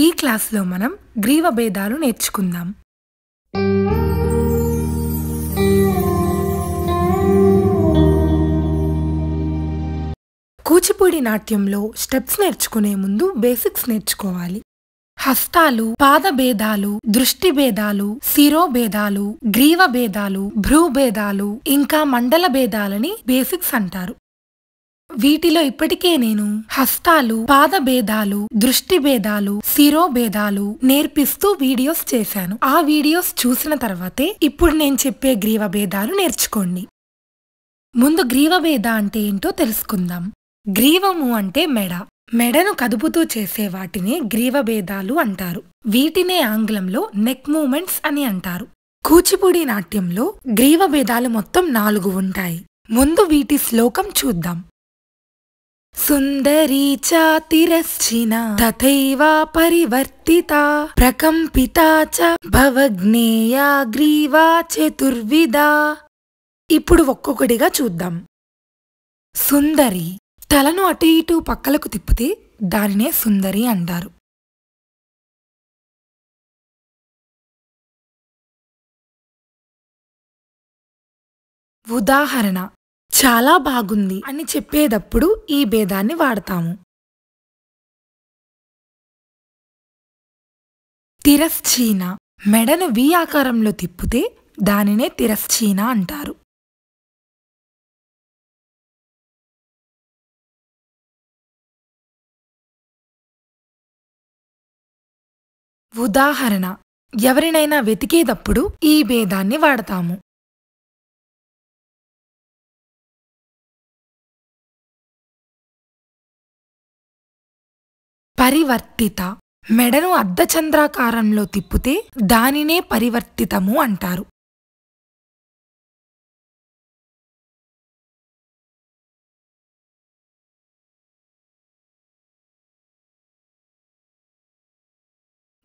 ఈ క్లాస్లో మనం గ్రీవ భేదాలు నేర్చుకుందాం. కూచిపూడి నాట్యంలో స్టెప్స్ నేర్చుకునే ముందు బేసిక్స్ నేర్చుకోవాలి. హస్తాలు, పాద భేదాలు, దృష్టి భేదాలు, శిరో భేదాలు, గ్రీవ భేదాలు, భ్రూ భేదాలు, ఇంకా మండల భేదాలని బేసిక్స్ అంటారు. వీటిలో ఇప్పటికే నేను హస్తాలు, పాద భేదాలు, దృష్టి భేదాలు, శిరో భేదాలు నేర్పిస్తూ వీడియోస్ చేశాను. ఆ వీడియోస్ చూసిన తర్వాతే ఇప్పుడు నేను చెప్పే గ్రీవ భేదాలు నేర్చుకోండి. ముందు గ్రీవ భేద అంటే ఏంటో తెలుసుకుందాం. గ్రీవము అంటే మెడ. మెడను కదుపుతూ చేసే వాటినే గ్రీవ భేదాలు అంటారు. వీటినే ఆంగ్లంలో నెక్ మూమెంట్స్ అని అంటారు. కూచిపూడి నాట్యంలో గ్రీవ భేదాలు మొత్తం 4 ఉంటాయి. ముందు వీటి శ్లోకం చూద్దాం. సుందరీ చ తిరశ్చినా తథైవ పరివర్తితా ప్రకంపితా చ భవజ్ఞేయా గ్రీవా చతుర్విధా. ఇప్పుడు ఒక్కొక్కటిగా చూద్దాం. సుందరి, తలను అటు ఇటు పక్కలకు తిప్పితే దానినే సుందరి అంటారు. ఉదాహరణ, చాలా బాగుంది అని చెప్పేటప్పుడు ఈ భేదాన్ని వాడతాము. తిరశ్చీన, మెడను వి ఆకారంలో తిప్పితే దానినే తిరశ్చీన అంటారు. ఉదాహరణ, ఎవరినైనా వెతికేటప్పుడు ఈ భేదాన్ని వాడతాము. పరివర్తిత, మెడను అర్ధచంద్రాకారంలో తిప్పితే దానినే పరివర్తితము అంటారు.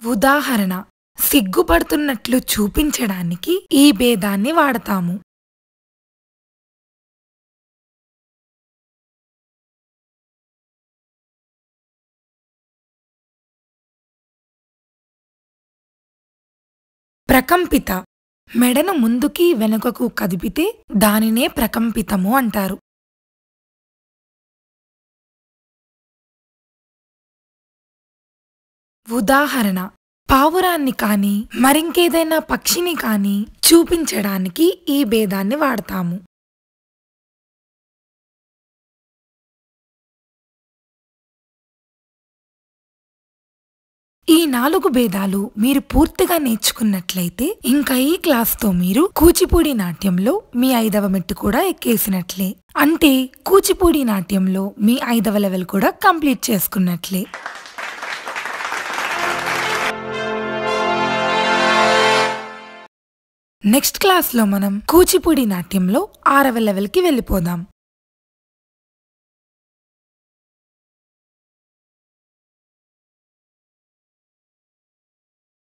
ఉదాహరణ, సిగ్గుపడుతున్నట్లు చూపించడానికి ఈ భేదాన్ని వాడతాము. ప్రకంపిత, మెడను ముందుకి వెనుకకు కదిపితే దానినే ప్రకంపితము అంటారు. ఉదాహరణ, పావురాన్ని కాని మరింకేదైనా పక్షిని కాని చూపించడానికి ఈ భేదాన్ని వాడతాము. ఈ 4 భేదాలు మీరు పూర్తిగా నేర్చుకున్నట్లయితే ఇంకా ఈ క్లాస్తో మీరు కూచిపూడి నాట్యంలో మీ 5వ మెట్టు కూడా ఎక్కేసినట్లే. అంటే కూచిపూడి నాట్యంలో మీ 5వ లెవెల్ కూడా కంప్లీట్ చేసుకున్నట్లే. నెక్స్ట్ క్లాస్లో మనం కూచిపూడి నాట్యంలో 6వ లెవెల్కి వెళ్ళిపోదాం.